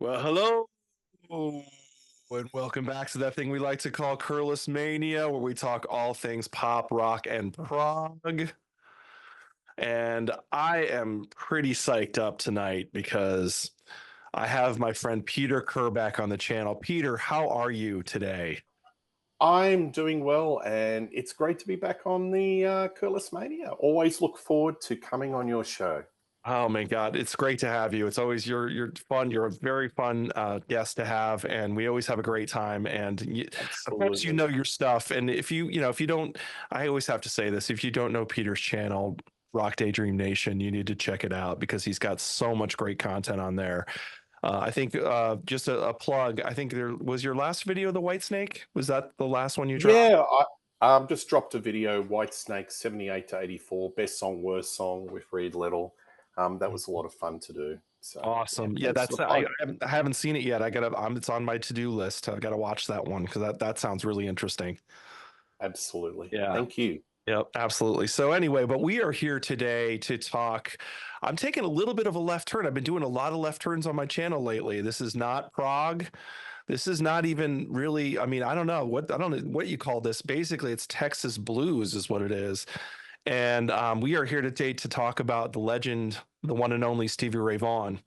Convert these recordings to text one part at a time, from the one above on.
Well, hello, and welcome back to that thing we like to call Curlis Mania, where we talk all things pop, rock, and prog. And I am pretty psyched up tonight because I have my friend Peter Kerr back on the channel. Peter, how are you today? I'm doing well, and it's great to be back on the Curlis Mania. Always look forward to coming on your show. Oh my God, it's great to have you. It's always you're fun. You're a very fun guest to have, and we always have a great time. And of course, you Absolutely. know your stuff. And if you don't, I always have to say this: if you don't know Peter's channel, Rock Daydream Nation, you need to check it out because he's got so much great content on there. I think just a plug. I think there was your last video, the White Snake. Was that the last one you dropped? Yeah, I just dropped a video, White Snake 78 to 84, best song, worst song with Reed Little. That was a lot of fun to do. So, yeah, Awesome. Yeah, thanks for that's the plug. I haven't seen it yet. I gotta it's on my to-do list. I gotta watch that one because that sounds really interesting. Absolutely. Yeah. Thank you. Yep, absolutely. So anyway, but we are here today to talk. I'm taking a little bit of a left turn. I've been doing a lot of left turns on my channel lately. This is not prog. This is not even really, I mean, I don't know what you call this. Basically, it's Texas blues is what it is. And we are here today to talk about the legend, the one and only Stevie Ray Vaughan.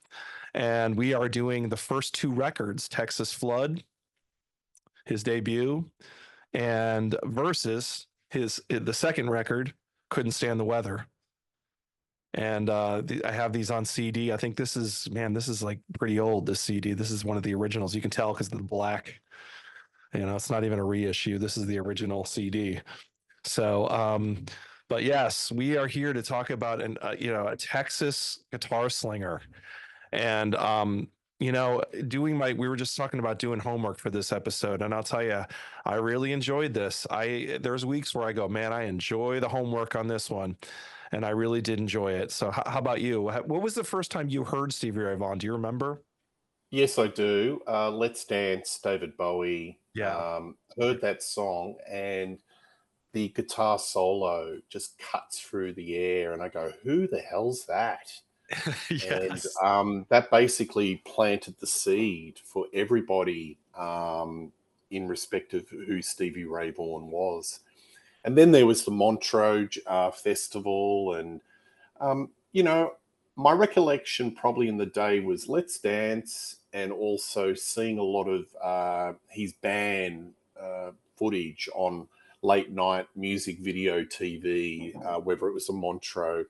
And we are doing the first two records, Texas Flood, his debut, and versus the second record, Couldn't Stand the Weather. And I have these on CD. I think this is, man, this is like pretty old, this CD. This is one of the originals. You can tell because of the black, it's not even a reissue. This is the original CD. So but yes, we are here to talk about a Texas guitar slinger. And doing my we were just talking about doing homework for this episode, and I'll tell you, I really enjoyed this. There's weeks where I go, man, I enjoy the homework on this one, and I really did enjoy it. So how about you? What was the first time you heard Stevie Ray Vaughan? Do you remember? Yes, I do. Let's Dance, David Bowie. Yeah. Heard that song, and the guitar solo just cuts through the air, and I go, "Who the hell's that?" And Yes. that basically planted the seed for everybody in respect of who Stevie Ray Vaughan was. And then there was the Montreux Festival, and you know, my recollection probably in the day was Let's Dance, and also seeing a lot of his band footage on late night music video TV, whether it was the Montreux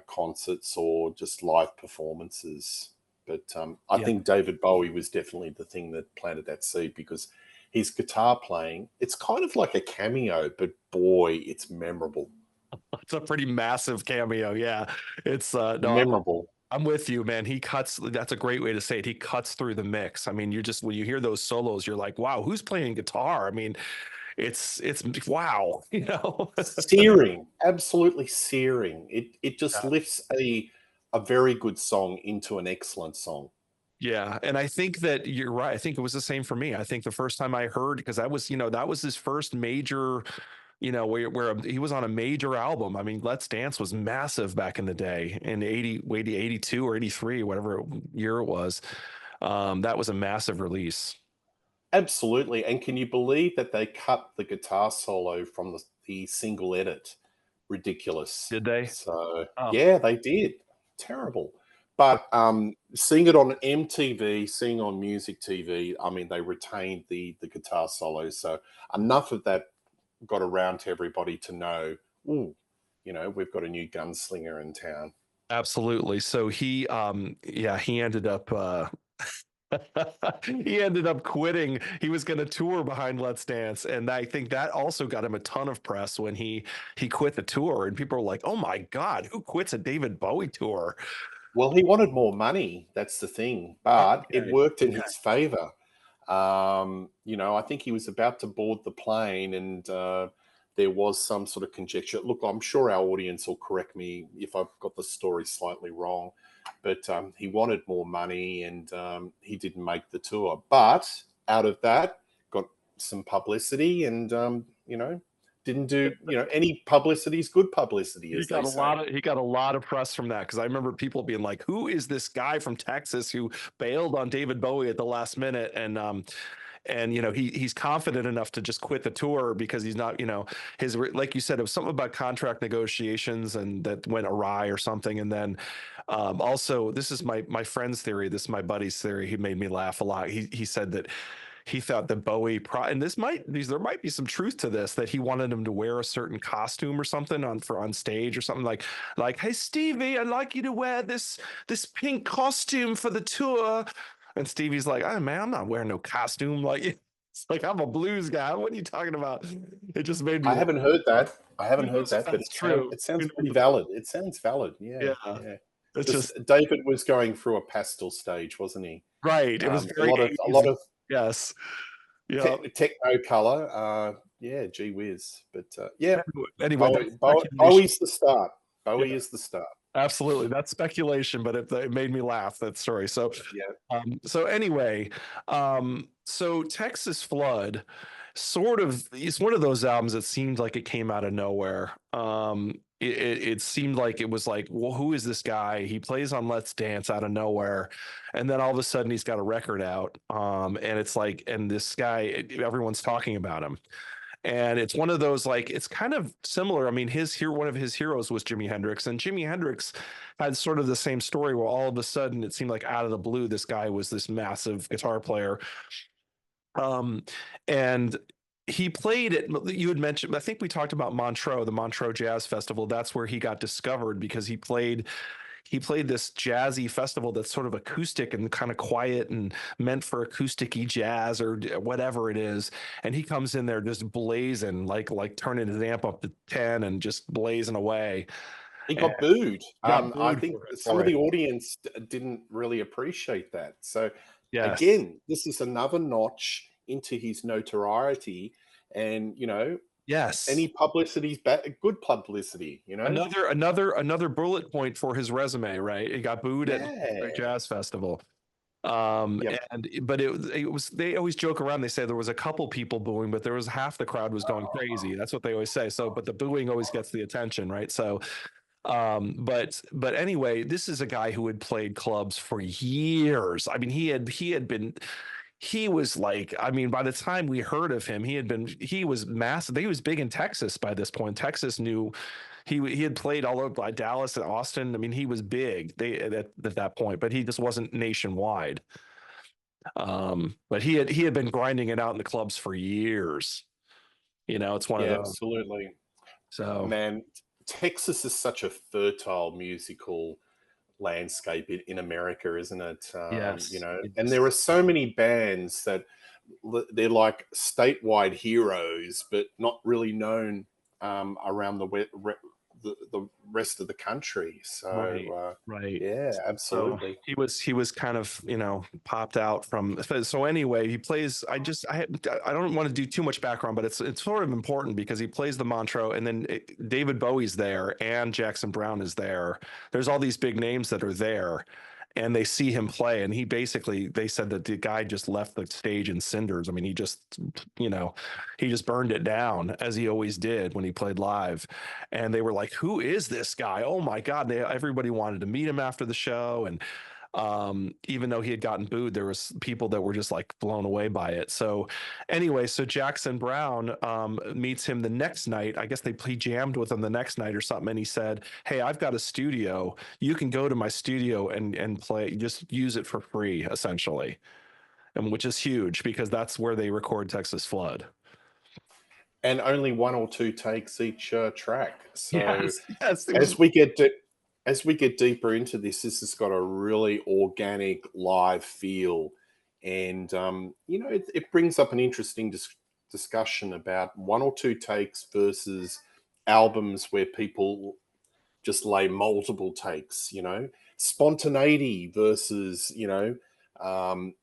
concerts or just live performances. But I Yeah. think David Bowie was definitely the thing that planted that seed, because his guitar playing, it's kind of like a cameo, but boy, it's memorable. It's a pretty massive cameo. Yeah. It's no, Memorable. I'm with you, man. He cuts. That's a great way to say it. He cuts through the mix. I mean, you just when you hear those solos, you're like, wow, who's playing guitar? I mean, it's wow, Searing, absolutely searing. It just Yeah. lifts a very good song into an excellent song. Yeah, and I think that you're right. I think it was the same for me. I think the first time I heard, because that was his first major, where he was on a major album. I mean, Let's Dance was massive back in the day in 82 or 83, whatever year it was. That was a massive release. Absolutely, and can you believe that they cut the guitar solo from the single edit? Ridiculous. Did they? So, Oh, yeah, they did. Terrible. But, seeing it on MTV, seeing on music TV, I mean, they retained the guitar solo, so enough of that got around to everybody to know, "Ooh, we've got a new gunslinger in town." absolutely. So he ended up he ended up quitting. He was going to tour behind Let's Dance, and I think that also got him a ton of press when he quit the tour. And people were like, "Oh my God, who quits a David Bowie tour?" Well, he wanted more money, that's the thing, but it Okay, worked in okay, his favor. I think he was about to board the plane, and there was some sort of conjecture. Look, I'm sure our audience will correct me if I've got the story slightly wrong, but he wanted more money, and he didn't make the tour. But out of that, got some publicity, and Didn't do, any publicity is good publicity, He as they got a say. lot of he got a lot of press from that because I remember people being like, "Who is this guy from Texas who bailed on David Bowie at the last minute?" And he's confident enough to just quit the tour because he's not, his like you said, it was something about contract negotiations and that went awry or something. And then also, this is my friend's theory. This is my buddy's theory. He made me laugh a lot. He said that he thought that and there might be some truth to this, that he wanted him to wear a certain costume or something on stage or something, like, "Hey Stevie, I'd like you to wear this pink costume for the tour." And Stevie's like, "Oh man, I'm not wearing no costume." Like, it's like, I'm a blues guy. What are you talking about? It just made me I laugh. haven't heard that. Who knows if But that's true? it sounds Who pretty knows? valid. It sounds valid. Yeah, Yeah. yeah. It's Because just David was going through a pastel stage, wasn't he? right. It was A very lot of 80s. Yes. Yeah. techno color. Yeah, gee whiz. But yeah, Anyway, that's speculation. Bowie's the start. Yeah. Bowie is the start. Absolutely, that's speculation, but it made me laugh, that story. So, Yeah. so anyway, so Texas Flood, sort of, it's one of those albums that seemed like it came out of nowhere. It seemed like it was like, well, who is this guy? He plays on Let's Dance out of nowhere, and then all of a sudden he's got a record out, and it's like, and this guy, everyone's talking about him. And it's one of those, like, it's kind of similar. I mean, one of his heroes was Jimi Hendrix, and Jimi Hendrix had sort of the same story where all of a sudden it seemed like out of the blue, this guy was this massive guitar player. Um, and he played at, you had mentioned, I think we talked about Montreux, the Montreux Jazz Festival. That's where he got discovered because he played this jazzy festival that's sort of acoustic and kind of quiet and meant for acoustic-y jazz or whatever it is. And he comes in there just blazing, like turning his amp up to 10 and just blazing away. He And got booed. got I booed think for it. some For of it. the audience didn't really appreciate that. So Yes. again, this is another notch into his notoriety, and Yes. any publicity is good publicity. Another bullet point for his resume, right? He got booed at the Yeah. jazz festival. Yep. But it was they always joke around. They say there was a couple people booing, but there was half the crowd was going crazy. That's what they always say. So, but the booing always gets the attention, right? So, but anyway, this is a guy who had played clubs for years. I mean, he was like, I mean, by the time we heard of him, he was massive. He was big in Texas by this point. Texas knew he had played all over by Dallas and Austin. I mean, he was big at that point, but he just wasn't nationwide. But he had been grinding it out in the clubs for years. It's one of Yeah, those. absolutely. So Man, Texas is such a fertile musical landscape in America, isn't it? yes, And there are so many bands that they're like statewide heroes, but not really known around the rest of the country. right, So right. yeah, So absolutely. he was kind of, popped out from. So anyway, he plays. I don't want to do too much background, but it's sort of important because he plays the Montreux, and then David Bowie's there, and Jackson Browne is there. There's all these big names that are there, and they see him play, and they said that the guy just left the stage in cinders. I mean, you know, he just burned it down as he always did when he played live. And they were like, "Who is this guy? Oh my God!" Everybody wanted to meet him after the show, and even though he had gotten booed, there was people that were just like blown away by it. So anyway, so Jackson Browne meets him the next night. I guess he jammed with him the next night or something, and he said, "Hey, I've got a studio. You can go to my studio and play. Just use it for free, essentially." And which is huge because that's where they record Texas Flood. And only one or two takes each track. So Yes, yes, it was. as we get to, as we get deeper into this, this has got a really organic live feel, and it brings up an interesting discussion about one or two takes versus albums where people just lay multiple takes. Spontaneity versus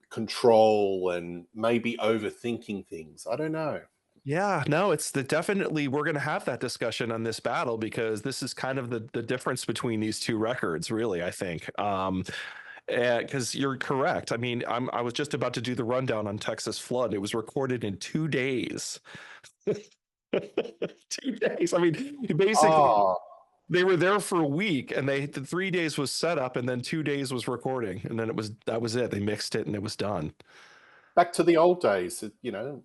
control and maybe overthinking things. I don't know. Yeah, no, definitely we're going to have that discussion on this battle because this is kind of the difference between these two records, really, I think. Because you're correct. I mean, I was just about to do the rundown on Texas Flood. It was recorded in 2 days. 2 days. I mean, basically, Oh, they were there for a week, and the 3 days was set up, and then 2 days was recording, and then that was it. They mixed it, and it was done. back to the old days,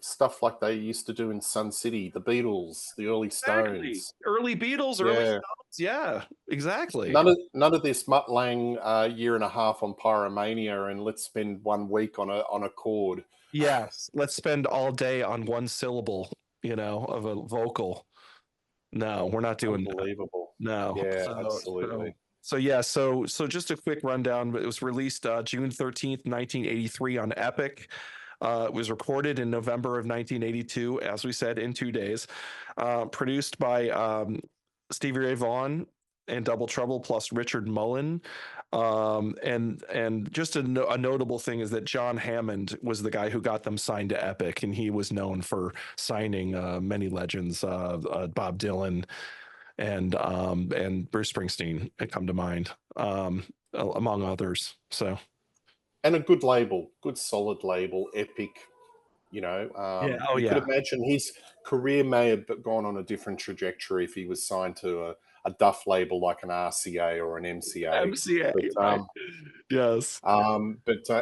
stuff like they used to do in Sun City, the Beatles, the early Exactly. Stones. Early Beatles, early Yeah. Stones. Yeah, exactly. None of this Mutt Lang year and a half on Pyromania and let's spend 1 week on a chord. Yes. Let's spend all day on one syllable, of a vocal. No, we're not doing that. Unbelievable. No. Yeah, So, absolutely. so, so yeah. So just a quick rundown. It was released June 13th, 1983 on Epic. It was recorded in November of 1982, as we said, in 2 days. Produced by Stevie Ray Vaughan and Double Trouble plus Richard Mullen. And just a notable thing is that John Hammond was the guy who got them signed to Epic, and he was known for signing many legends, Bob Dylan and Bruce Springsteen come to mind, among others. So And a good label, good solid label, Epic. yeah, oh You could yeah, imagine his career may have gone on a different trajectory if he was signed to a Duff label like an RCA or an MCA. MCA, But right? Yes,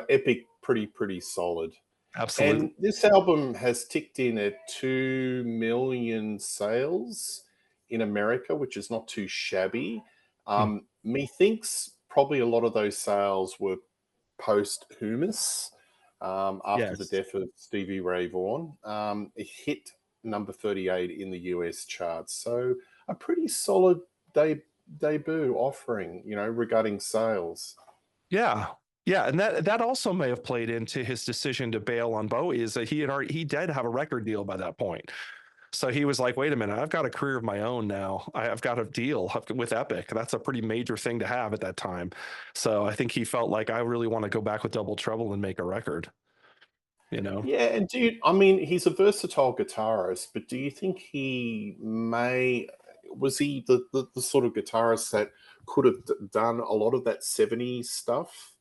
Epic, pretty solid. absolutely. And this album has ticked in at 2 million sales in America, which is not too shabby. Hmm. Methinks probably a lot of those sales were posthumous after the Yes. death of Stevie Ray Vaughan. It hit number 38 in the US charts. So a pretty solid debut offering, regarding sales. Yeah. Yeah, and that also may have played into his decision to bail on Bowie. Is that he did have a record deal by that point. So he was like, wait a minute, I've got a career of my own now. I've got a deal with Epic. That's a pretty major thing to have at that time. So I think he felt like, I really want to go back with Double Trouble and make a record, you know? Yeah, and I mean, he's a versatile guitarist, but do you think was he the sort of guitarist that could have done a lot of that 70s stuff?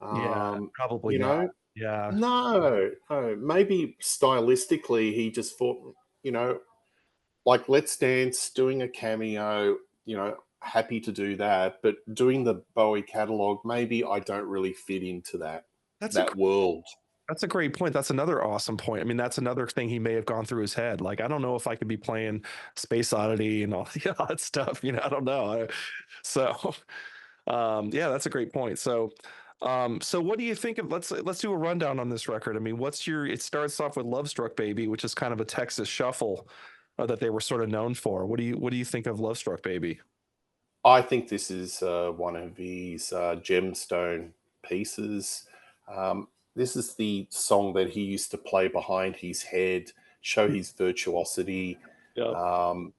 Yeah, Um, probably you not. know, Yeah. no. Maybe stylistically, he just thought, like Let's Dance, doing a cameo, happy to do that, but doing the Bowie catalog, maybe I don't really fit into That's a that world. That's a great point. That's another awesome point. I mean, that's another thing he may have gone through his head. Like, I don't know if I could be playing Space Oddity and all, yeah, all that stuff. I don't know. So, yeah, that's a great point. So what do you think of? Let's do a rundown on this record. I mean, what's your? It starts off with "Love Struck Baby," which is kind of a Texas shuffle that they were sort of known for. What do you think of "Love Struck Baby"? I think this is one of his gemstone pieces. This is the song that he used to play behind his head, show his virtuosity. Yeah. Um,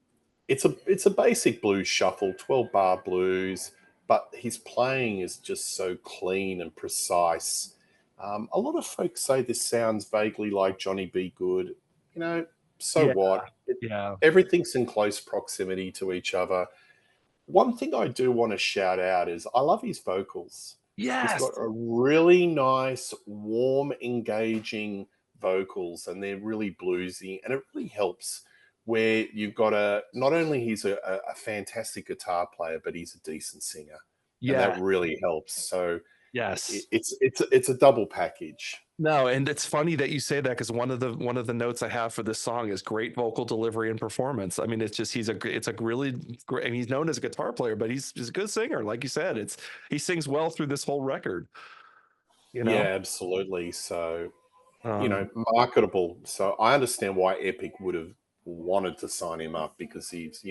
it's a basic blues shuffle, 12-bar blues, but his playing is just so clean and precise. A lot of folks say this sounds vaguely like Johnny B. Good. You know, so Yeah. what? Yeah. Everything's in close proximity to each other. One thing I do want to shout out is I love his vocals. He's Yes. got a really nice, warm, engaging vocals, and they're really bluesy, and it really helps where you've got not only he's a fantastic guitar player, but he's a decent singer, and that Yeah. really helps. So Yes. it's a double package. No, and it's funny that you say that because one of the notes I have for this song is great vocal delivery and performance. I mean, it's just it's a really great. I mean, he's known as a guitar player, but he's a good singer, like you said. He sings well through this whole record. You Yeah, know, absolutely. So um, marketable. So I understand why Epic would have wanted to sign him up because he's,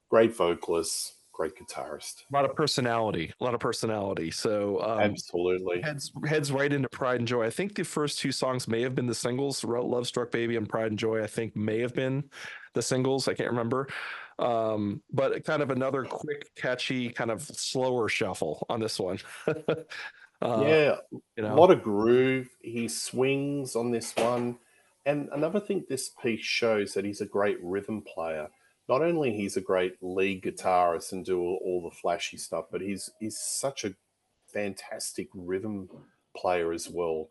great vocalist, great guitarist. a lot of personality, a lot of personality. So Absolutely. heads right into Pride and Joy. I think the first two songs may have been the singles. Love Struck Baby and Pride and Joy, I think, may have been the singles. I can't remember. But kind of another quick, catchy, kind of slower shuffle on this one. uh, Yeah, a you know, lot of groove. He swings on this one. And another thing this piece shows that he's a great rhythm player. Not only he's a great lead guitarist and do all the flashy stuff, but he's such a fantastic rhythm player as well.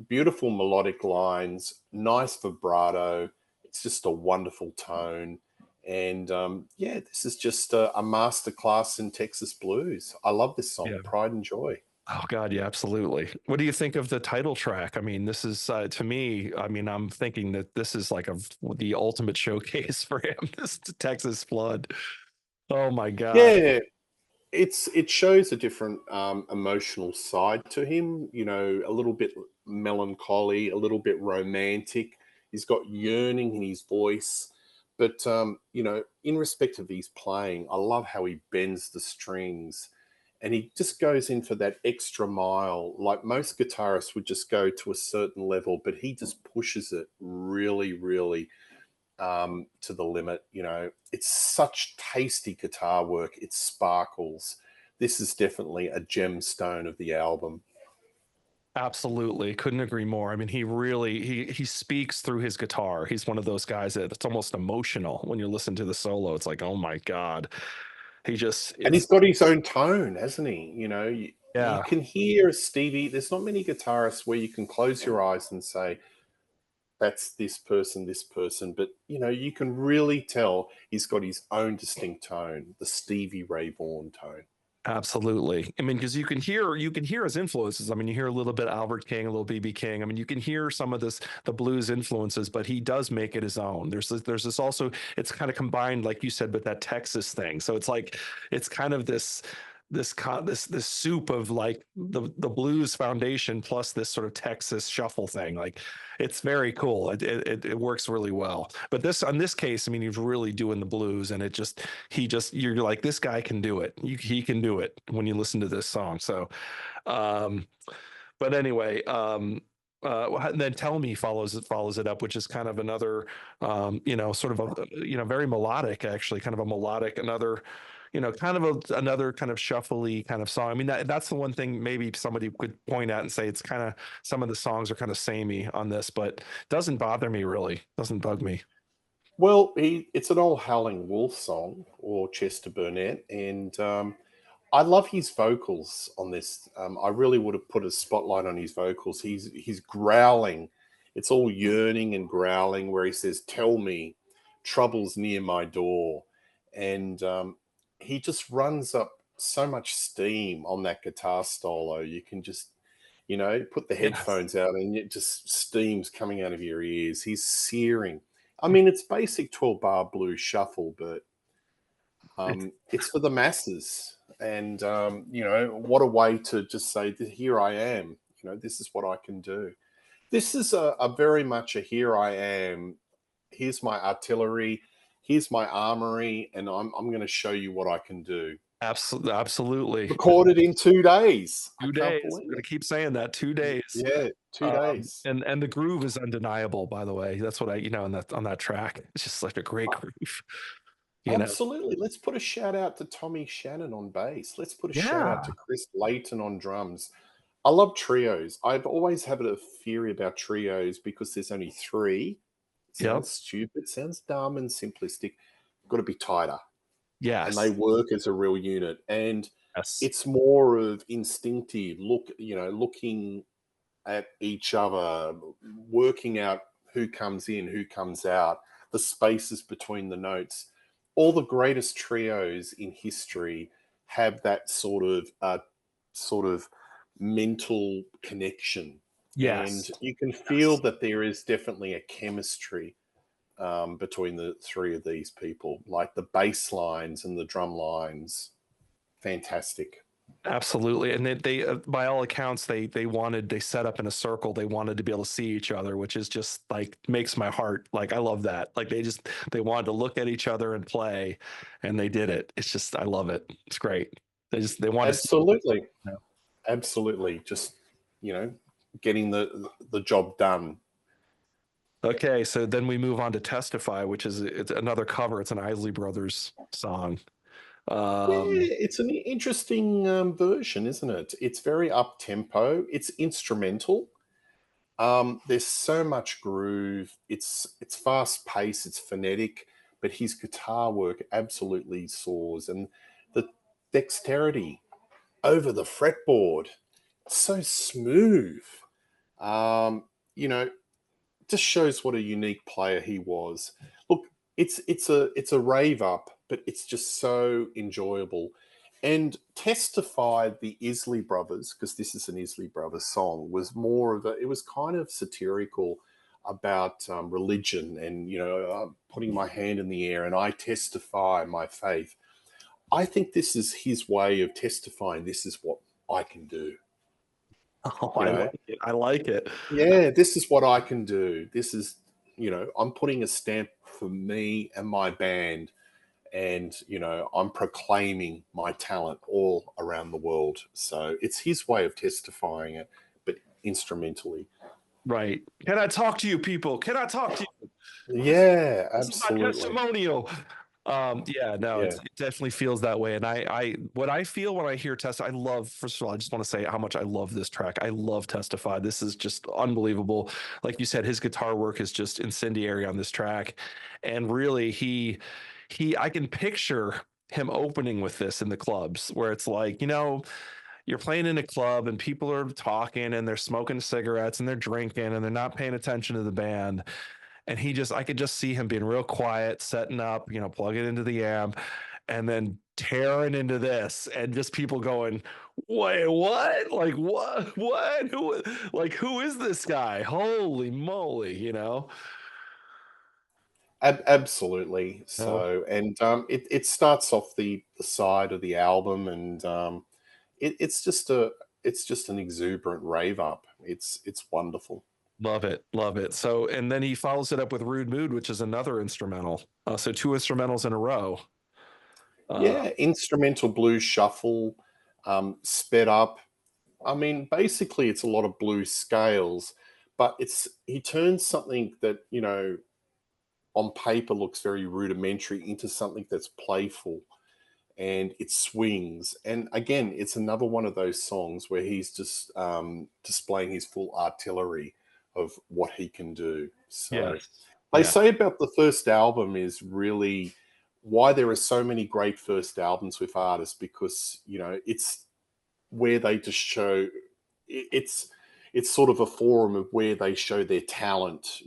Beautiful melodic lines, nice vibrato. It It's just a wonderful tone. And yeah, this is just a masterclass in Texas blues. I love this song, Yeah. Pride and Joy. Oh God, yeah, absolutely. What do you think of the title track? I mean, this is to me. I mean, I'm thinking that this is like the ultimate showcase for him. This Texas Flood. Oh my God. Yeah, it shows a different emotional side to him. A little bit melancholy, a little bit romantic. He's got yearning in his voice, but in respect of his playing, I love how he bends the strings, and he just goes in for that extra mile. Like most guitarists would just go to a certain level, but he just pushes it really, really to the limit. It's such tasty guitar work. It sparkles. This is definitely a gemstone of the album. Absolutely. Couldn't agree more. I mean, he really he speaks through his guitar. He's one of those guys that it's almost emotional when you listen to the solo. It's like, oh my God. He just And it's he's got his own tone, hasn't he? You yeah, can hear Stevie. There's not many guitarists where you can close your eyes and say, that's this person. But, you can really tell he's got his own distinct tone, the Stevie Ray Vaughan tone. absolutely. I mean, because you can hear his influences. I mean, you hear a little bit Albert King, a little BB King. I mean, you can hear some of the blues influences, but he does make it his own. There's this also, it's kind of combined, like you said, with that Texas thing. So it's like it's kind of this soup of like the blues foundation plus this sort of Texas shuffle thing. Like it's very cool. It works really well. But this on this case, I mean, he's really doing the blues, and you're like, this guy can do it. He can do it when you listen to this song. So, um, but anyway, and then Tell Me follows it up, which is kind of another, sort of a, very melodic, actually, kind of a melodic, another, kind of another kind of shuffly kind of song. I mean, that's the one thing maybe somebody could point at and say it's kind of some of the songs are kind of samey on this, but doesn't bother me really, doesn't bug me. Well, it's an old Howling Wolf song or Chester Burnett, and I love his vocals on this. I really would have put a spotlight on his vocals. He's growling. It's all yearning and growling where he says, "Tell me, trouble's near my door," and he just runs up so much steam on that guitar solo. You can just put the Yes. headphones out and it just steam's coming out of your ears. He's searing. I mean, it's basic 12 bar blues shuffle, but It's it's for the masses. And, what a way to just say, here I am. This is what I can do. This is a very much a here I am. Here's my artillery. Here's my armory. And I'm going to show you what I can do. absolutely. Recorded in 2 days. I 2 days. can't I'm believe gonna it. keep saying that 2 days. Yeah, 2 days. And the groove is undeniable, by the way. That's what I, on that track. It's just like a great groove, you know. Absolutely. Let's put a shout out to Tommy Shannon on bass. Let's put a shout out Yeah. to Chris Layton on drums. I love trios. I've always had a theory about trios because there's only three. It Yep. sounds stupid, sounds dumb and simplistic. Got to be tighter. And they Yes. work as a real unit. And Yes. it's more of instinctive looking at each other, working out who comes in, who comes out, the spaces between the notes. All the greatest trios in history have that sort of mental connection, and Yes. you can feel Yes. that there is definitely a chemistry between the three of these people, like the bass lines and the drum lines. Fantastic. Absolutely. And they by all accounts, they set up in a circle. They wanted to be able to see each other, which is just like makes my heart like I love that. Like they wanted to look at each other and play, and they did it. It's just I love it. It's great. They want to see. Absolutely. Absolutely. Just, you know, getting the job done. Okay, so then we move on to Testify, which is it's another cover. It's an Isley Brothers song. Yeah, Um, it's an interesting version, isn't it? It's very up tempo. It's instrumental. There's so much groove. It's fast paced. It's phonetic, but his guitar work absolutely soars, and the dexterity over the fretboard, so smooth. Um, you know, just shows what a unique player he was. Look, it's a rave up, but it's just so enjoyable. And Testified, the Isley Brothers, because this is an Isley Brothers song, was more of a, it was kind of satirical about religion and, putting my hand in the air and I testify my faith. I think this is his way of testifying this is what I can do, Oh, you I know? like it. I like it. Yeah, this is what I can do. This is, I'm putting a stamp for me and my band, and, I'm proclaiming my talent all around the world. So it's his way of testifying it, but instrumentally. Right. Can I talk to you, people? Can I talk to you? This, Yeah, this is my absolutely. testimonial. Yeah, no, Yeah. it definitely feels that way. And what I feel when I hear Test, I love, first of all, I just want to say how much I love this track. I love Testify. This is just unbelievable. Like you said, his guitar work is just incendiary on this track. And really, I can picture him opening with this in the clubs where it's like, you're playing in a club and people are talking and they're smoking cigarettes and they're drinking and they're not paying attention to the band. And I could just see him being real quiet, setting up, plugging into the amp and then tearing into this and just people going, wait, what? Like, what? Who is this guy? Holy moly. Absolutely. Oh, So, and it starts off the side of the album, and it's just an exuberant rave up. It's wonderful. love it. Love it. So, and then he follows it up with Rude Mood, which is another instrumental. So, two instrumentals in a row. Uh, Yeah, instrumental blues shuffle, sped up. I mean, basically, it's a lot of blues scales, but he turns something that on paper looks very rudimentary into something that's playful and it swings. And again, it's another one of those songs where he's just displaying his full artillery of what he can do. So yes. they Yeah. say about the first album is really why there are so many great first albums with artists, because it's where they just show it's sort of a forum of where they show their talent,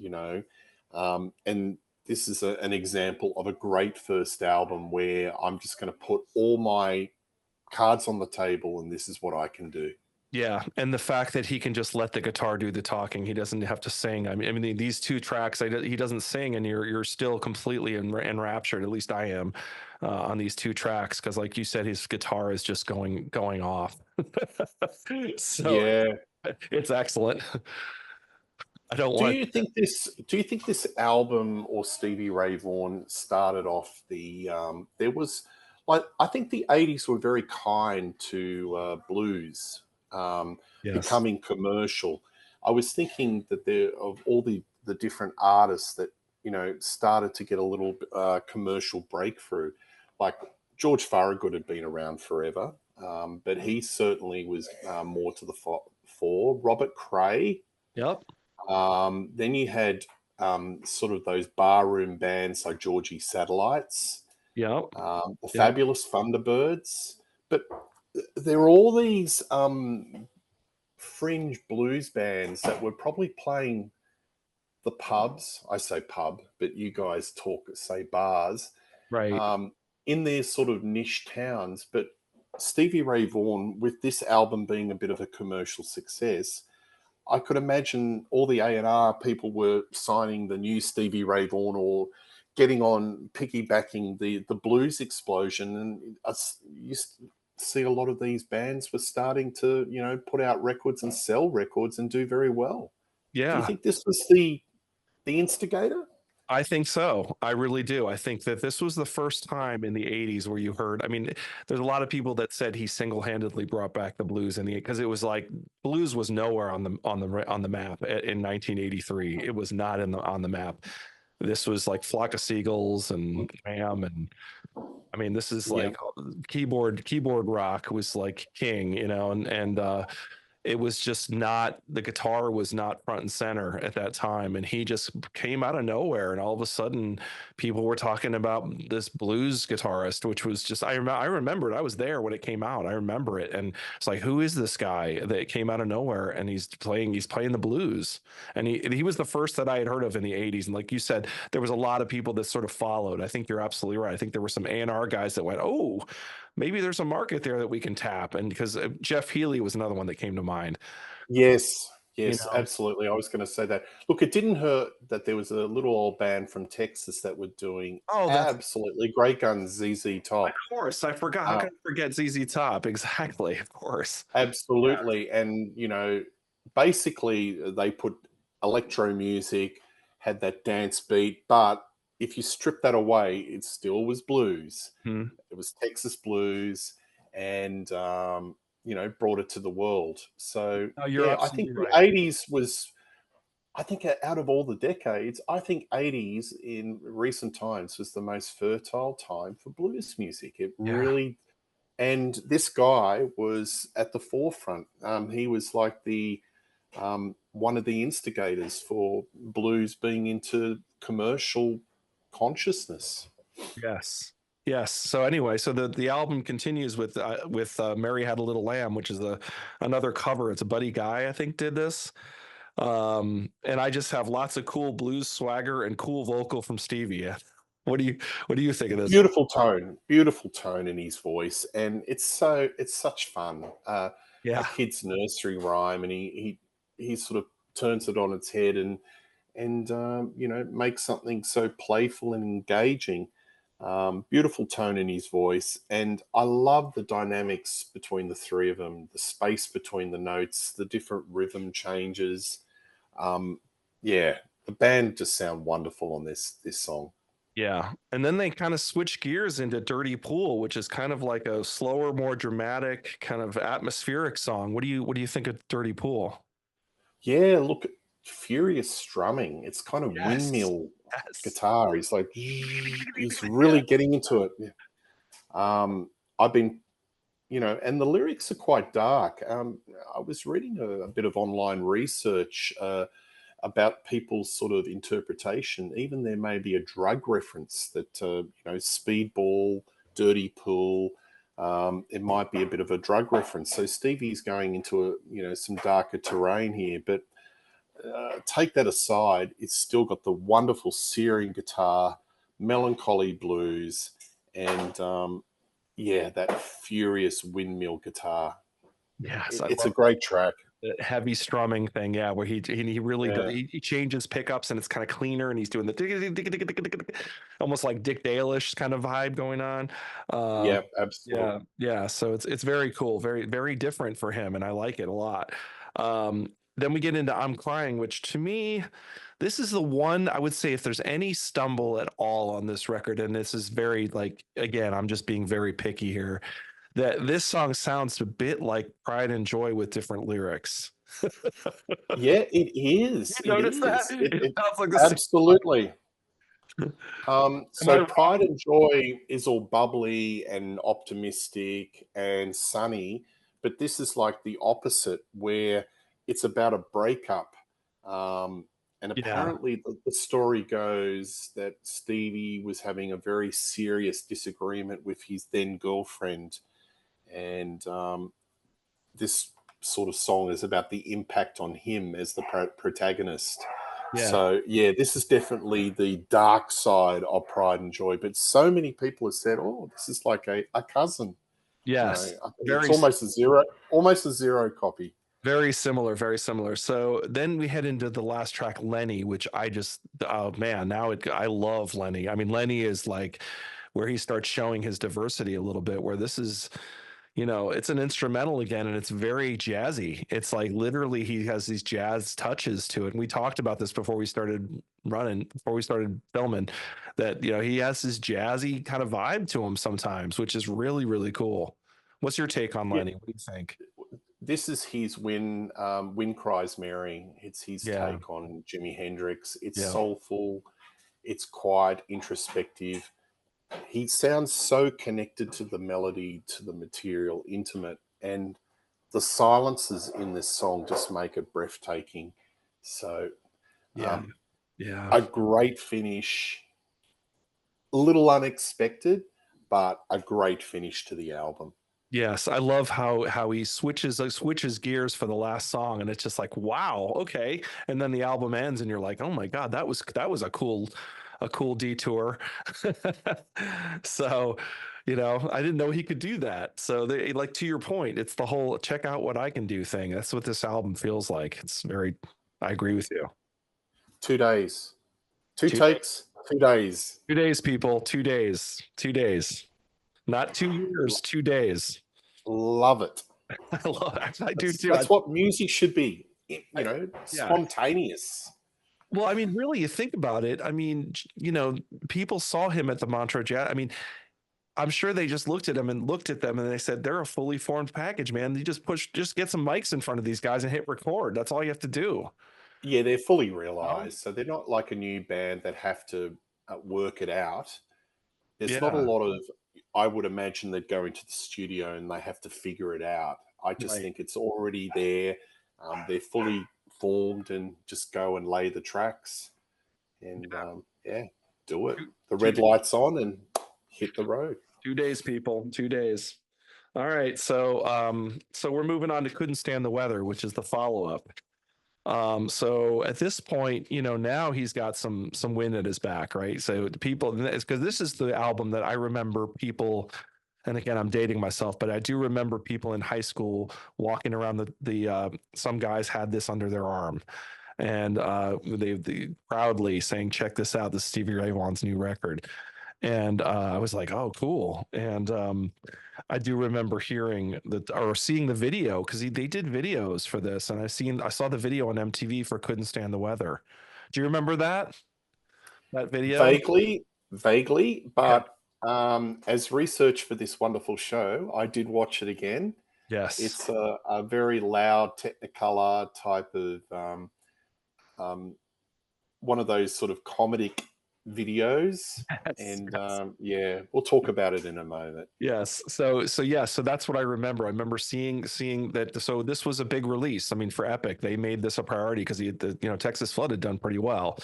and this is an example of a great first album where I'm just going to put all my cards on the table and this is what I can do. Yeah, and the fact that he can just let the guitar do the talking, he doesn't have to sing. I mean, these two tracks, he doesn't sing, and you're still completely enraptured. At least I am on these two tracks because, like you said, his guitar is just going off. So Yeah. it's excellent. I don't Do want. you think this album or Stevie Ray Vaughan started off there was, like, I think the 80s were very kind to blues Yes. becoming commercial. I was thinking that there of all the different artists that started to get a little commercial breakthrough. Like George Thorogood had been around forever, but he certainly was more to the fore. Robert Cray. Yep. Then you had sort of those barroom bands like Georgie Satellites, Yep. the Yep. Fabulous Thunderbirds, but there are all these fringe blues bands that were probably playing the pubs. I say pub, but you guys say bars, Right. um, in their sort of niche towns. But Stevie Ray Vaughan, with this album being a bit of a commercial success, I could imagine all the A&R people were signing the new Stevie Ray Vaughan or getting on piggybacking the blues explosion, and you see a lot of these bands were starting to put out records and sell records and do very well. Do you Yeah. think this was the instigator? I think so. I really do. I think that this was the first time in the 80s where you heard, I mean, there's a lot of people that said he single-handedly brought back the blues in the because it was like blues was nowhere on the map in 1983. It was not on the map. This was like Flock of Seagulls and Wham, and I mean, this is Yeah. like keyboard rock was like king, and it was just not, the guitar was not front and center at that time, and he just came out of nowhere, and all of a sudden people were talking about this blues guitarist, which was just, I remembered, I was there when it came out, I remember it, and it's like, who is this guy that came out of nowhere and he's playing the blues, and he was the first that I had heard of in the 80s, and like you said, there was a lot of people that sort of followed. I think you're absolutely right. I think there were some A&R guys that went, oh, maybe there's a market there that we can tap. And because Jeff Healey was another one that came to mind, Yes, you yes, know. absolutely. I was going to say that. Look, it didn't hurt that there was a little old band from Texas that were doing Oh, that's, absolutely great guns, ZZ of Top. course. I forgot. How Uh, can I forget ZZ Top? Exactly. Of course. Yeah. Absolutely, and, basically, they put electro music, had that dance beat, but if you strip that away, it still was blues. Mhm. It was Texas blues and, brought it to the world. So, No, you're yeah, I think absolutely the right. '80s was I think out of all the decades, I think '80s in recent times was the most fertile time for blues music. It Yeah. really and this guy was at the forefront. He was like the one of the instigators for blues being into commercial consciousness. Yes. Yes. So anyway, so the album continues with Mary Had a Little Lamb, which is another cover. It's a Buddy Guy, I think, did this. And I just have lots of cool blues swagger and cool vocal from Stevie. What do you what do you think of this? Beautiful tone in his voice, and it's such fun. A Yeah. kid's nursery rhyme, and he sort of turns it on its head and makes something so playful and engaging. Beautiful tone in his voice, and I love the dynamics between the three of them, the space between the notes, the different rhythm changes. Um, yeah, the band just sound wonderful on this song. Yeah. And then they kind of switch gears into Dirty Pool, which is kind of like a slower, more dramatic, kind of atmospheric song. What do you think of Dirty Pool? Yeah, look, furious strumming. It's kind of Yes. windmill Yes. guitar. He's like, he's really getting into it. Yeah. I've been, and the lyrics are quite dark. I was reading a bit of online research about people's sort of interpretation. Even there may be a drug reference that, speedball, dirty pool. It might be a bit of a drug reference. So Stevie's going into some darker terrain here, but take that aside, it's still got the wonderful searing guitar, melancholy blues, and yeah, that furious windmill guitar. Yes. I It's a love great track. the heavy strumming thing. Yeah. Where he really does, Yeah. he changes pickups and it's kind of cleaner and he's doing the almost like Dick Dale-ish kind of vibe going on. Yeah, Yeah, absolutely. yeah. So it's very cool, very very different for him, and I like it a lot. Then we get into "I'm Crying," which to me, this is the one I would say if there's any stumble at all on this record, and this is very like again, I'm just being very picky here. That this song sounds a bit like "Pride and Joy" with different lyrics. Yeah, it You is. It notice that? is. It It sounds like the same. absolutely. Am I So wrong? Pride and Joy is all bubbly and optimistic and sunny, but this is like the opposite, where it's about a breakup. And Yeah. apparently, the story goes that Stevie was having a very serious disagreement with his then girlfriend, and this sort of song is about the impact on him as the protagonist. Yeah. So yeah, this is definitely the dark side of Pride and Joy. But so many people have said, "Oh, this is like a cousin." Yes. I think it's Very almost a zero copy. very similar, very similar. So then we head into the last track, Lenny, which I just, oh man, I love Lenny. I mean, Lenny is like where he starts showing his diversity a little bit, where this is, it's an instrumental again and it's very jazzy. It's like literally he has these jazz touches to it. And we talked about this before we started filming, that, he has this jazzy kind of vibe to him sometimes, which is really, really cool. What's your take on Yeah, Lenny? What do you think? this is his Win Cries Mary. It's his Yeah. take on Jimi Hendrix. It's Yeah. soulful. It's quiet, introspective. He sounds so connected to the melody, to the material, intimate, and the silences in this song just make it breathtaking. So, Yeah. um, Yeah. a great finish, a little unexpected, but a great finish to the album. Yes, I love how he switches gears for the last song, and it's just like, wow, okay. And then the album ends, and you're like, oh my god, that was a cool detour. So, I didn't know he could do that. So, like to your point, it's the whole check out what I can do thing. That's what this album feels like. It's very. I agree with you. 2 days, two Two days, takes, 2 days. 2 days, people. 2 days. 2 days. Not 2 years. 2 days. Love it. I love. I do That's too. that's what music should be. I yeah. Spontaneous. Well, I mean, really, you think about it. I mean, people saw him at the Montreux Jazz. I mean, I'm sure they just looked at him and looked at them and they said, they're a fully formed package, man. You just get some mics in front of these guys and hit record. That's all you have to do. Yeah, they're fully Oh, realized. So they're not like a new band that have to work it out. There's not a yeah. lot of, I would imagine, that go into the studio and they have to figure it out. I just Right. think it's already there. They're fully formed and just go and lay the tracks and yeah, do it. Two, The two, red lights on and hit the road. 2 days, people. 2 days. All right. So we're moving on to Couldn't Stand the Weather, which is the follow-up. So at this point, now he's got some wind at his back, right? So the people, because this is the album that I remember people, and again, I'm dating myself, but I do remember people in high school walking around the some guys had this under their arm, and they proudly saying, "Check this out, this is Stevie Ray Vaughan's new record." And I was like, "Oh, cool!" And I do remember hearing that or seeing the video because they did videos for this, and I saw the video on MTV for "Couldn't Stand the Weather." Do you remember that video? Vaguely, vaguely, Okay. but as research for this wonderful show, I did watch it again. Yes. It's a very loud Technicolor type of um, one of those sort of comedic videos, Yes. and Yes. yeah, we'll talk about it in a moment. Yes. So yeah, so that's what I remember. I remember seeing that. So this was a big release. I mean, for Epic, they made this a priority because Texas Flood had done pretty well.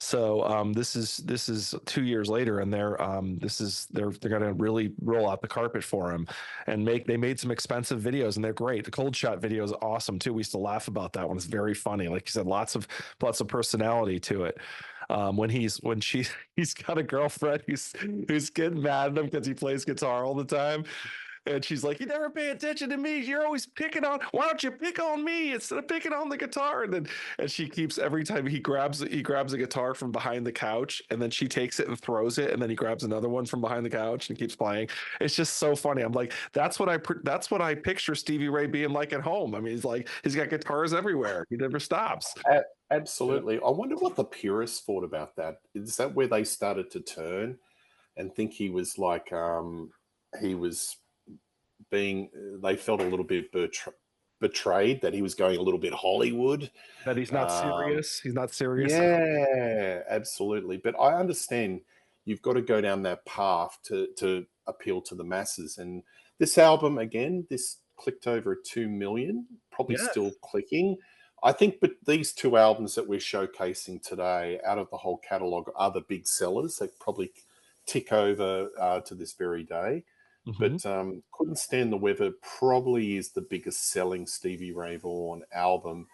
So this is 2 years later, and they're gonna really roll out the carpet for him, and they made some expensive videos, and they're great. The cold shot video is awesome too. We used to laugh about that one. It's very funny. Like you said, lots of personality to it. He's got a girlfriend who's getting mad at him because he plays guitar all the time. And she's like, "You never pay attention to me. You're always picking on. Why don't you pick on me instead of picking on the guitar?" And she keeps every time he grabs a guitar from behind the couch, and then she takes it and throws it, and then he grabs another one from behind the couch and keeps playing. It's just so funny. I'm like, that's what I picture Stevie Ray being like at home. I mean, he's got guitars everywhere. He never stops. Absolutely. I wonder what the purists thought about that. Is that where they started to turn and think he was like he was being? They felt a little bit betrayed that he was going a little bit Hollywood. That he's not Um, serious. He's not serious at all. yeah, absolutely. But I understand you've got to go down that path to appeal to the masses. And this album, again, this clicked over 2 million, probably Yeah. still clicking. I think, but these two albums that we're showcasing today, out of the whole catalog, are the big sellers. They probably tick over to this very day. Hmm. But Couldn't Stand the Weather probably is the biggest selling Stevie Ray Vaughan album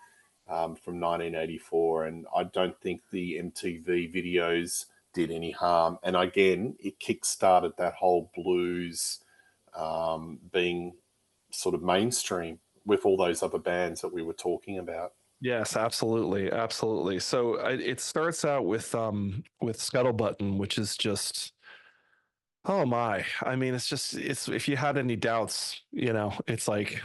from 1984, and I don't think the MTV videos did any harm. And again, it kick-started that whole blues being sort of mainstream with all those other bands that we were talking about. Yes, absolutely, absolutely. So it starts out with Scuttlebutton, which is just oh my. I mean, it's if you had any doubts, it's like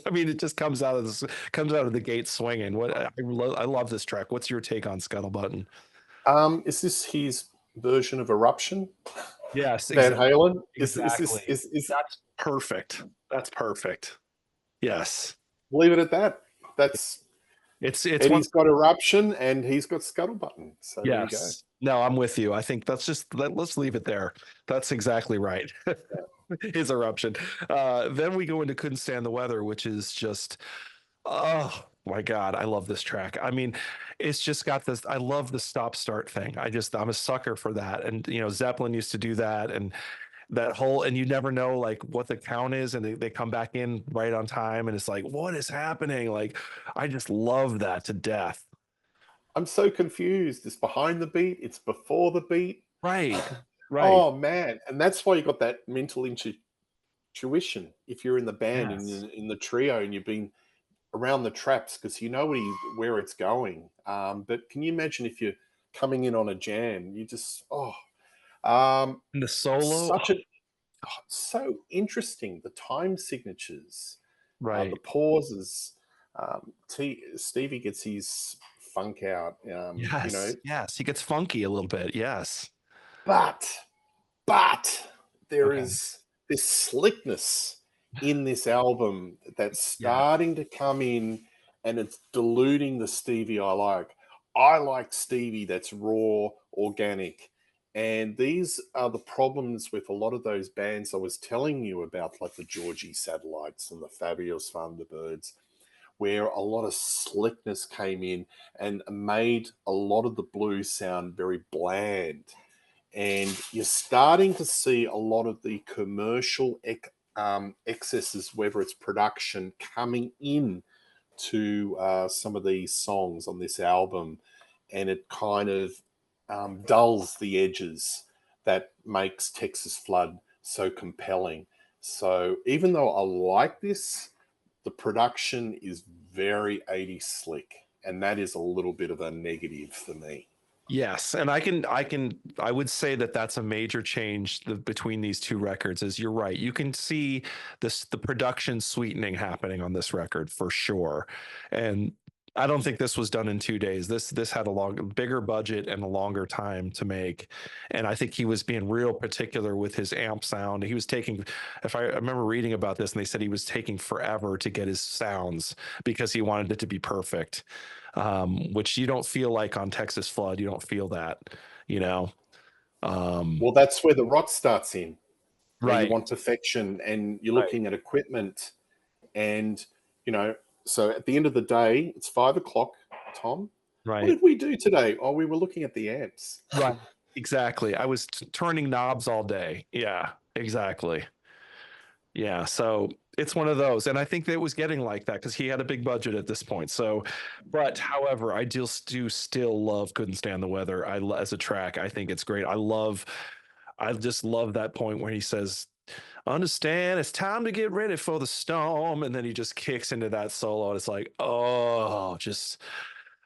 I mean, it just comes out of the gate swinging. I love this track. What's your take on Scuttlebutton? Is this his version of Eruption? Yes, Van exactly. Halen? Is this Exactly. That's perfect. That's perfect. Yes. leave it at that. That's It's one. Eddie's got Eruption and he's got Scuttlebutton. So there you go. Yes. No, I'm with you. I think let's leave it there. That's exactly right. his eruption. Then we go into Couldn't Stand the Weather, which is just, oh my God, I love this track. I mean, it's just got this. I love the stop start thing. I'm a sucker for that. And, Zeppelin used to do that. And that whole, and you never know like what the count is. And they come back in right on time. And it's like, what is happening? Like, I just love that to death. I'm so confused. It's behind the beat. It's before the beat. Right. Right. Oh man, and that's why you got that mental intuition. If you're in the band and Yes. in the trio and you've been around the traps because you know where it's going. But can you imagine if you're coming in on a jam? You just um, And the solo. such a so interesting. The time signatures, the Right. pauses. Stevie gets his funk out. Yes. Yes. He gets funky a little bit. Yes. But but there Okay. is this slickness in this album that's Yeah. starting to come in, and it's diluting the Stevie I like. I like Stevie that's raw, organic. And these are the problems with a lot of those bands I was telling you about, like the Georgie Satellites and the Fabulous Thunderbirds, where a lot of slickness came in and made a lot of the blues sound very bland. And you're starting to see a lot of the commercial excesses, whether it's production, coming in to some of these songs on this album, and it kind of dulls the edges that makes Texas Flood so compelling. So even though I like this, the production is very 80s slick, and that is a little bit of a negative for me. Yes, and I would say that that's a major change between these two records. Is you're right. You can see the production sweetening happening on this record for sure, and I don't think this was done in 2 days. This had a bigger budget and a longer time to make, and I think he was being real particular with his amp sound. He was taking, if I remember reading about this, and they said he was taking forever to get his sounds because he wanted it to be perfect, which you don't feel like on Texas Flood. You don't feel that, you know. Um, Well, that's where the rot starts in, where you right, want perfection and you're right, looking at equipment. And, you know, so at the end of the day, it's 5 o'clock, Tom. What right, did we do today? Oh, we were looking at the amps. right. Exactly. I was turning knobs all day. Yeah, exactly. Yeah, so it's one of those, and I think that it was getting like that because he had a big budget at this point. So, but however, I do still love "Couldn't Stand the Weather." As a track, I think it's great. I just love that point where he says, "Understand, it's time to get ready for the storm," and then he just kicks into that solo, and it's like, oh,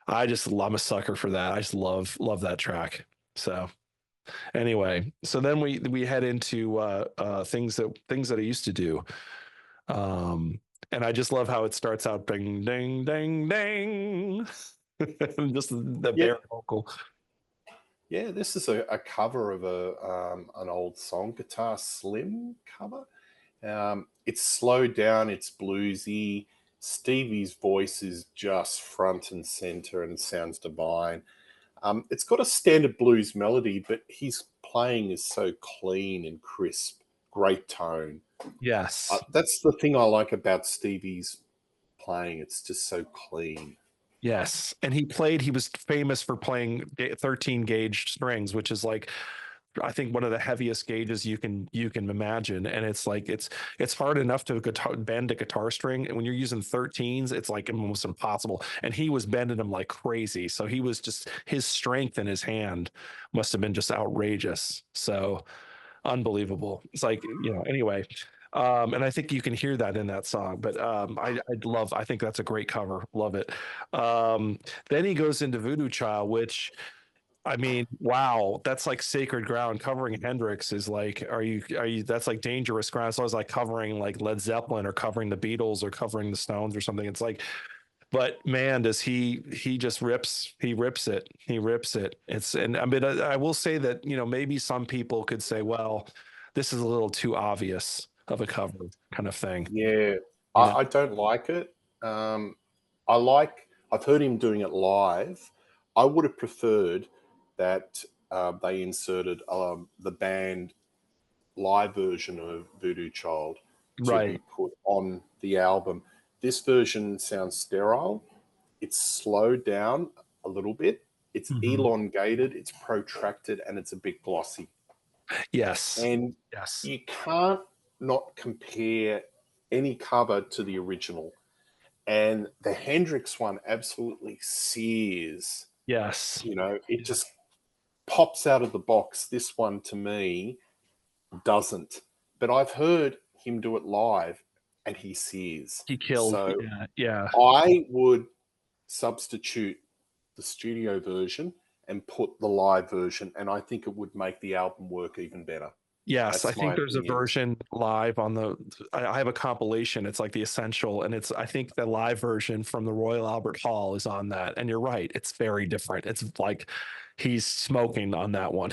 I'm a sucker for that. I just love that track. So anyway, so then we head into things that I used to do. Um, and I just love how it starts out ding ding ding ding. Just the Yeah, bare vocal. yeah. This is a cover of an old song, Guitar Slim cover. It's slowed down. It's bluesy. Stevie's voice is just front and center and sounds divine. It's got a standard blues melody, but his playing is so clean and crisp. Great tone. Yes. That's the thing I like about Stevie's playing. It's just so clean. Yes. And he was famous for playing 13 gauge strings, which is like I think one of the heaviest gauges you can imagine. And it's like it's hard enough to bend a guitar string. And when you're using 13s, it's like almost impossible. And he was bending them like crazy. So he was just his strength in his hand must have been just outrageous. So unbelievable. It's like, anyway. And I think you can hear that in that song, but I think that's a great cover. Love it. Um, then he goes into Voodoo Child, which I mean, wow, that's like sacred ground. Covering Hendrix is like, that's like dangerous ground. So I was like covering like Led Zeppelin or covering the Beatles or covering the Stones or something. It's like, but man, does he just rips it. He rips it. And I mean, I will say that, maybe some people could say, well, this is a little too obvious of a cover kind of thing, Yeah, you know? I don't like it. Um, I've heard him doing it live. I would have preferred that they inserted the band live version of Voodoo Child to be Right. put on the album. This version sounds sterile. It's slowed down a little bit. It's Mhm. elongated, it's protracted, and it's a bit glossy. Yes. And Yes. you can't not compare any cover to the original. And the Hendrix one absolutely sears. Yes. It just pops out of the box. This one to me doesn't. But I've heard him do it live and he sears. He killed. So Yeah. Yeah. I would substitute the studio version and put the live version, and I think it would make the album work even better. Yes, I That's my think there's a opinions. version live on the. I have a compilation. It's like the essential, and I think the live version from the Royal Albert Hall is on that. And you're right, it's very different. It's like he's smoking on that one.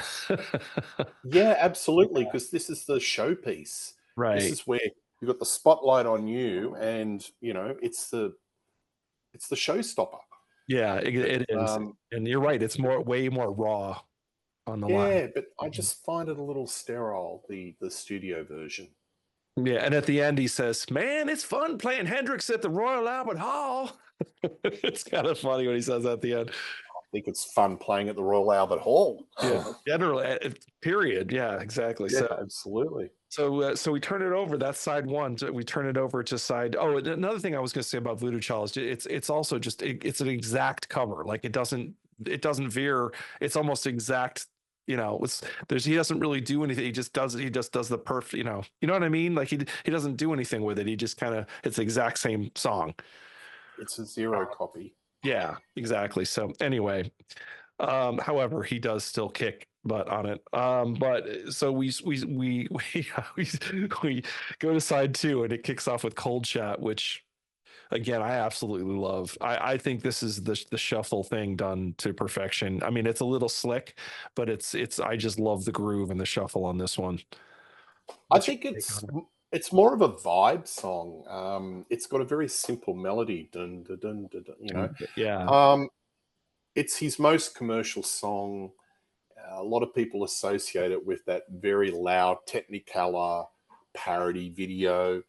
Yeah, absolutely, because this is the showpiece. This Right. is where you've got the spotlight on you, and it's the showstopper. Yeah, But it is. And you're right. It's way more raw on the live. yeah, but I just find it a little sterile, the studio version. Yeah, and at the end he says, "Man, it's fun playing Hendrix at the Royal Albert Hall." It's kind of funny when he says that at the end. I think it's fun playing at the Royal Albert Hall. Yeah, generally, period. Yeah, exactly. Yeah, absolutely. So we turn it over. That's side one. We turn it over to side. Oh, another thing I was going to say about Voodoo Child is it's also just it's an exact cover. Like it doesn't veer. It's almost exact. He doesn't really do anything. He just does the perfect. You know what I mean? Like he doesn't do anything with it. He just kind of it's the exact same song. It's a zero copy. Yeah, exactly. So anyway, however, he does still kick butt on it. But so we go to side two, and it kicks off with Cold Chat, which again I absolutely love. I think this is the shuffle thing done to perfection. I mean, it's a little slick, but it's I just love the groove and the shuffle on this one. I What's your think take it's on it's more of a vibe song. It's got a very simple melody. Dun, dun, dun, dun, dun, it? Yeah, Um, it's his most commercial song. A lot of people associate it with that very loud Technicolor parody video.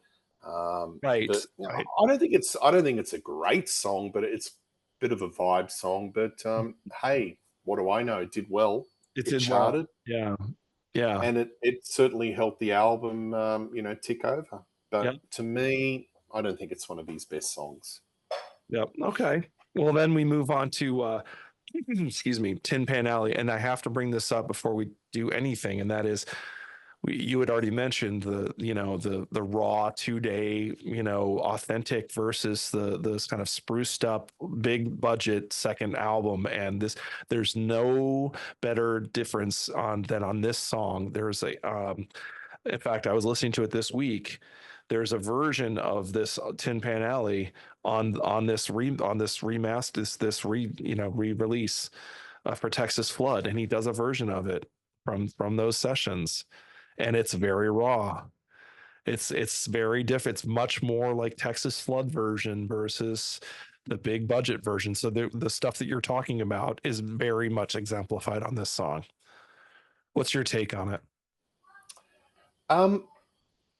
right, But right. I don't think it's a great song, but it's a bit of a vibe song. But hey, what do I know? It did well. It It did well. charted, Yeah, yeah, and it certainly helped the album, tick over. yeah. But to me, I don't think it's one of his best songs. Yep. Okay. Well, then we move on to excuse me, Tin Pan Alley, and I have to bring this up before we do anything, and that is you had already mentioned the raw 2 day authentic versus this kind of spruced up big budget second album, and there's no better difference on this song. There's a in fact, I was listening to it this week. There's a version of this Tin Pan Alley on this remaster, this re-release for Texas Flood, and he does a version of it from those sessions, and it's very raw. It's very different. It's much more like Texas Flood version versus the big budget version. So the stuff that you're talking about is very much exemplified on this song. What's your take on it? Um,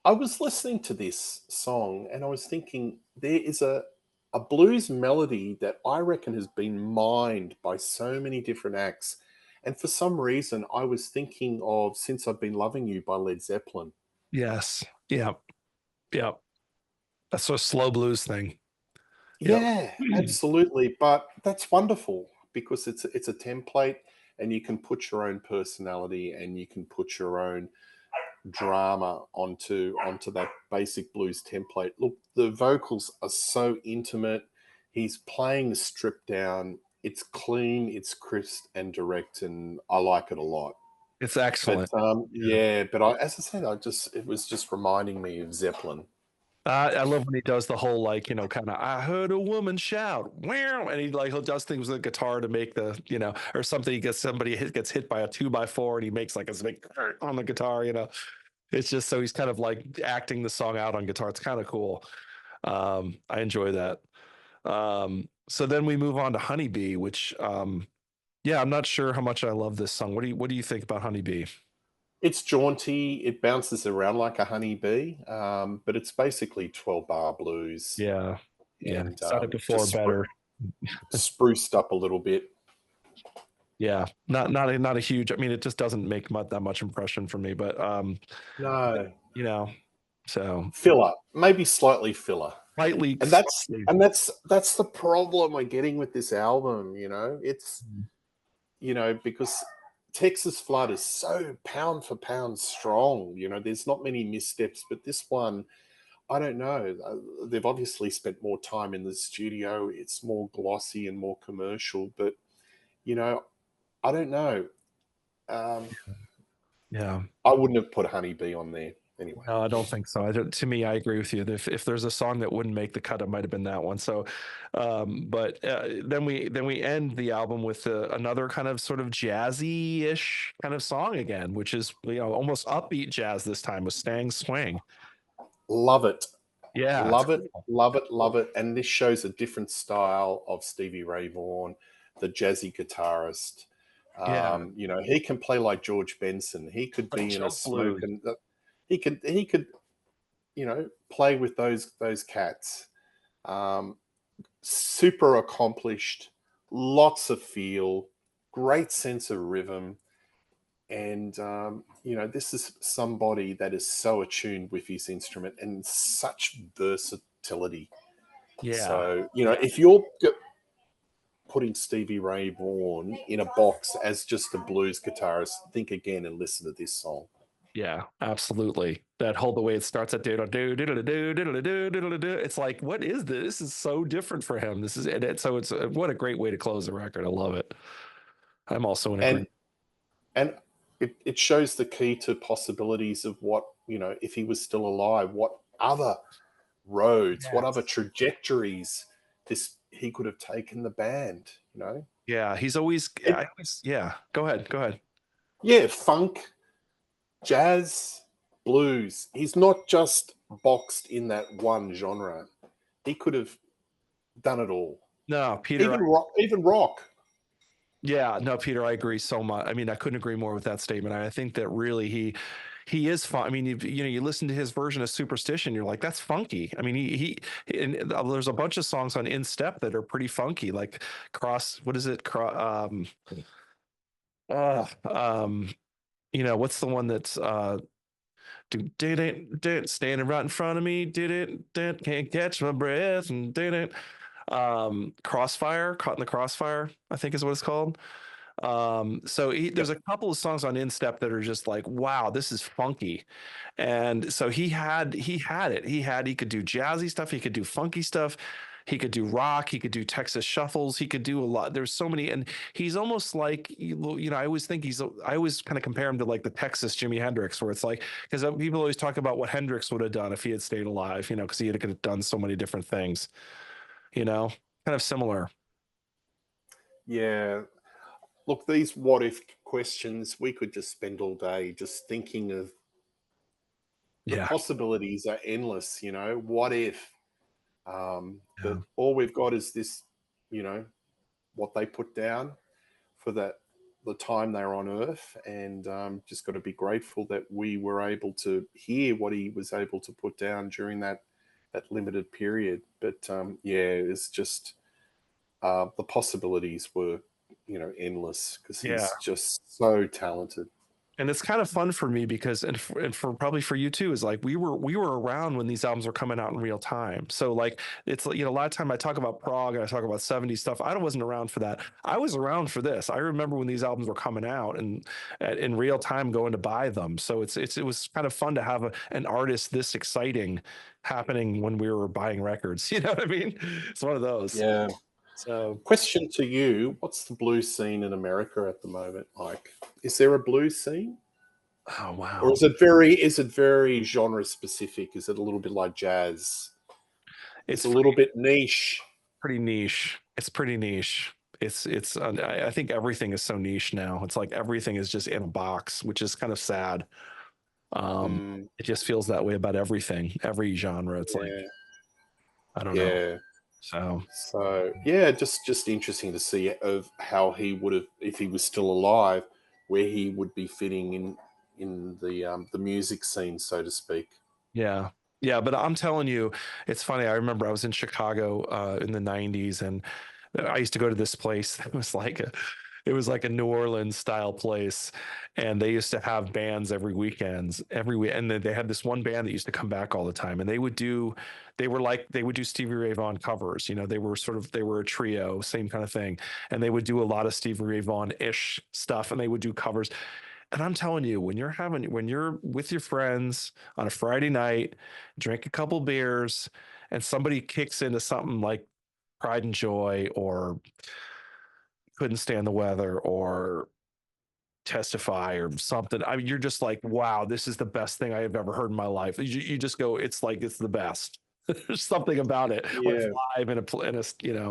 I was listening to this song and I was thinking there is a blues melody that I reckon has been mined by so many different acts. And for some reason, I was thinking of Since I've Been Loving You by Led Zeppelin. Yes. Yeah. Yeah. That's a slow blues thing. Yep. Yeah, absolutely. But that's wonderful because it's a template and you can put your own personality and you can put your own drama onto that basic blues template. Look, the vocals are so intimate. He's playing stripped down. It's clean, it's crisp and direct, and I like it a lot. It's But excellent. Yeah. yeah, but as I said, it was just reminding me of Zeppelin. I love when he does the whole like, kind of I heard a woman shout, wow, and he does things with the guitar to make or something. He gets gets hit by a 2x4 and he makes like a big on the guitar. It's just so he's kind of like acting the song out on guitar. It's kind of cool. I enjoy that. So then we move on to Honeybee, which yeah, I'm not sure how much I love this song. What do you think about Honeybee? It's jaunty. It bounces around like a honeybee, but it's basically 12-bar blues Yeah. Yeah. and Said it before just better. spruced up a little bit. Yeah. Not a huge, I mean, it just doesn't make that much impression for me, but No, you know, so filler, maybe slightly filler. slightly, And slightly. that's the problem we're getting with this album, It's, because Texas Flood is so pound for pound strong. There's not many missteps, but this one, I don't know. They've obviously spent more time in the studio. It's more glossy and more commercial, but you know, I don't know. Um, Yeah. I wouldn't have put Honeybee on there anyway. No, I don't think so. To me, I agree with you. If there's a song that wouldn't make the cut, it might have been that one. So, but then we end the album with another kind of sort of jazzy-ish kind of song again, which is almost upbeat jazz this time with Stang Swing. Love it. Yeah, it's Love it, cool. love it, love it. And this shows a different style of Stevie Ray Vaughan, the jazzy guitarist. Yeah, He can play like George Benson. He could like be in a jump smoke blues. and he could play with those cats. Um, Super accomplished, lots of feel, great sense of rhythm. And this is somebody that is so attuned with his instrument and such versatility. Yeah, So if you're putting Stevie Ray Vaughan in a box as just a blues guitarist, think again and listen to this song. yeah, absolutely. That whole the way it starts at do do do do do do do do do. It's like, what is this? This is so different for him. This is so it's what a great way to close the record. I love it. I'm also in And agreement. and it shows the key to possibilities of what, if he was still alive, what other roads, what other Yes. trajectories this he could have taken the band. Yeah, he's always, It, yeah. Go ahead. Go ahead. yeah, funk, jazz, blues. He's not just boxed in that one genre. He could have done it all. No, Peter. Even rock, even rock. Yeah, no, Peter, I agree so much. I mean, I couldn't agree more with that statement. I think that really he is fun. I mean, you listen to his version of Superstition, you're like, that's funky. I mean, and there's a bunch of songs on In Step that are pretty funky, like Cross. What is it? Uh, um, what's the one that's did it standing right in front of me, did it can't catch my breath and did it Crossfire, Caught in the Crossfire, I think is what it's called. So there's Yep. a couple of songs on Instep that are just like, wow, this is funky. And so he had it. He could do jazzy stuff, he could do funky stuff, he could do rock, he could do Texas shuffles, he could do a lot. There's so many, and he's almost like, I always think I always kind of compare him to like the Texas Jimi Hendrix, where it's like, because people always talk about what Hendrix would have done if he had stayed alive, because he could have done so many different things, kind of similar. Yeah. Look, these what if questions, we could just spend all day just thinking of the Yeah. possibilities are endless. What if? Yeah. But all we've got is this, you know, what they put down for the time they were on Earth, and just got to be grateful that we were able to hear what he was able to put down during that limited period. But yeah, it's just the possibilities were endless because Yeah. he's just so talented. And it's kind of fun for me because, and for probably for you too, is like we were around when these albums were coming out in real time. So like it's a lot of time I talk about prog and I talk about 70s stuff. I wasn't around for that. I was around for this. I remember when these albums were coming out and in real time going to buy them. So it was kind of fun to have an artist this exciting happening when we were buying records. You know what I mean? It's one of those. Yeah. So Question to you: what's the blues scene in America at the moment like? Is there a blues scene, oh or wow. is it very genre specific? Is it a little bit like jazz? It's It's a little bit niche. pretty niche. It's pretty niche. I think everything is so niche now. It's like everything is just in a box, which is kind of sad. Mm, It just feels that way about everything, every genre. It's like, yeah, I don't know. yeah. So So yeah, just interesting to see of how he would have, if he was still alive, where he would be fitting in the music scene, so to speak. Yeah. Yeah, but I'm telling you, it's funny. I remember I was in Chicago in the 90s, and I used to go to this place that was like it was like a New Orleans style place, and they used to have bands every weekends, every week, and then they had this one band that used to come back all the time, and they would do Stevie Ray Vaughan covers. They were a trio, same kind of thing, and they would do a lot of Stevie Ray Vaughan ish stuff, and they would do covers. And I'm telling you, when you're with your friends on a Friday night, drink a couple beers, and somebody kicks into something like Pride and Joy or Couldn't Stand the Weather or Testify or something, I mean, you're just like, wow, this is the best thing I have ever heard in my life. You just go, it's like it's the best. There's something about it when it's Yeah, live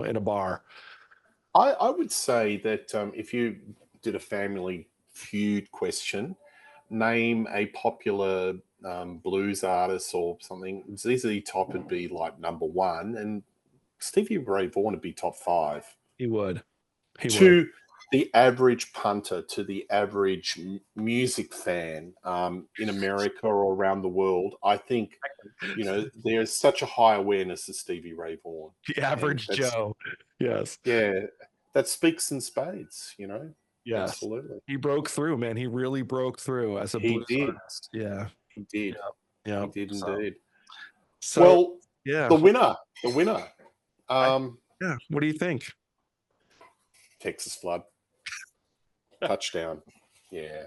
in a bar. I would say that if you did a family feud question, name a popular blues artist or something, ZZ Top would be like number one, and Stevie Ray Vaughan would be top five. He would. He would. To the average punter, to the average music fan in America or around the world, I think there's such a high awareness of Stevie Ray Vaughan, The and average Joe. Yes. yeah, that speaks in spades. Yes. Absolutely, He broke through, man. He really broke through as a he blues did, artist. Yeah. he did, Yeah. he Yeah. did So, indeed. so Well, yeah. the winner, I, um, yeah. What do you think? Texas Flood touchdown. Yeah,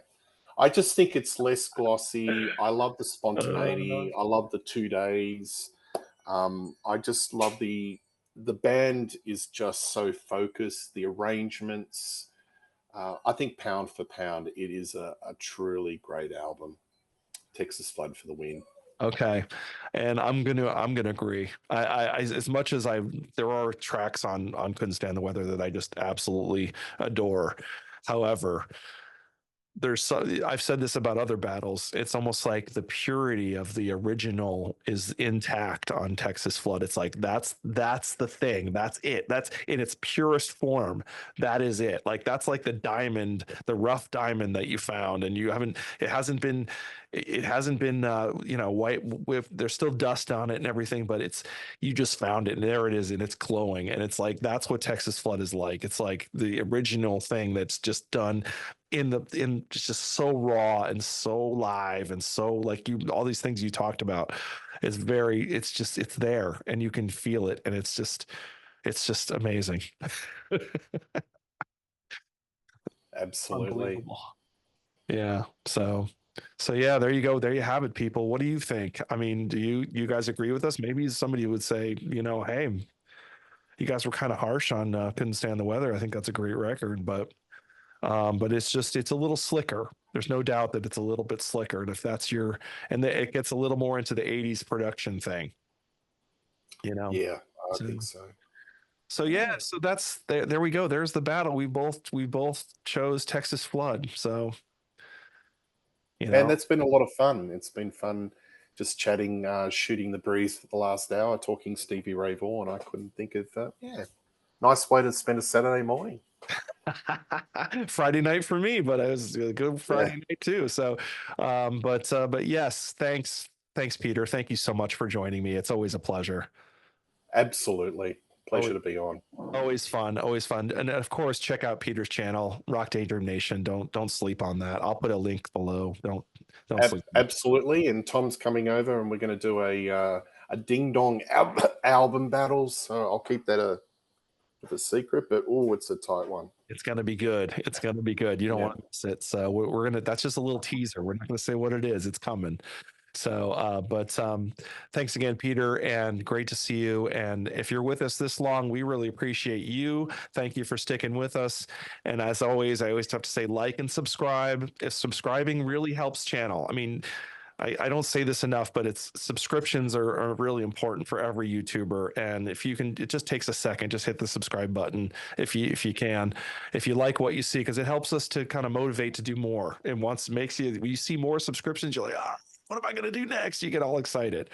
I just think it's less glossy. I love the Uh, spontaneity. I love the 2 days. I just love the band is just so focused. The arrangements. I think pound for pound, it is a truly great album. Texas Flood for the win. okay. And I'm gonna agree. As much as there are tracks on Couldn't Stand the Weather that I just absolutely adore. However, I've said this about other battles. It's almost like the purity of the original is intact on Texas Flood. It's like that's the thing. That's it. That's in its purest form. That is it. Like that's like the diamond, the rough diamond that you found, and you haven't. It hasn't been white with. There's still dust on it and everything, but you just found it, and there it is, and it's glowing, and it's like that's what Texas Flood is like. It's like the original thing that's just done in just so raw and so live and so like you all these things you talked about is very it's there and you can feel it and it's just amazing. Absolutely. Unbelievable. Yeah. So yeah, there you go. There you have it, people. What do you think? I mean, do you guys agree with us? Maybe somebody would say, hey, you guys were kind of harsh on Couldn't Stand the Weather. I think that's a great record, but it's a little slicker. There's no doubt that it's a little bit slicker. And if that's it gets a little more into the 80s production thing, you know. Yeah, I So think so. so yeah, Yeah. so that's there we go. There's the battle. We both chose Texas Flood. So, you And know, that's been a lot of fun. It's been fun just chatting, shooting the breeze for the last hour, talking Stevie Ray Vaughan. I couldn't think of, nice way to spend a Saturday morning. Friday night for me, but it was a good Yeah, Friday night too. So, but yes, thanks, Peter. Thank you so much for joining me. It's always a pleasure. absolutely. Pleasure Always, to be on. always fun, and of course, check out Peter's channel, Rock Daydream Nation. Don't sleep on that. I'll put a link below. Don't sleep on it. Absolutely. And Tom's coming over and we're going to do a ding dong album battles. So I'll keep that a secret, but oh, it's a tight one. It's gonna be good. It's gonna be good. You don't Yeah. want to miss it. So we're gonna. That's just a little teaser. We're not gonna say what it is. It's coming. So, but thanks again, Peter, and great to see you. And if you're with us this long, we really appreciate you. Thank you for sticking with us. And as always, I always have to say like and subscribe. If subscribing really helps channel. I mean, I don't say this enough, but it's subscriptions are really important for every YouTuber. And if you can, it just takes a second, just hit the subscribe button if you can, if you like what you see, because it helps us to kind of motivate to do more. And once it makes you, when you see more subscriptions, you're like, what am I going to do next? You get all excited,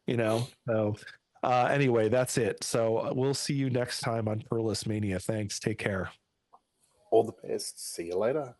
So anyway, that's it. So we'll see you next time on Perlis Mania. Thanks. Take care. All the best. See you later.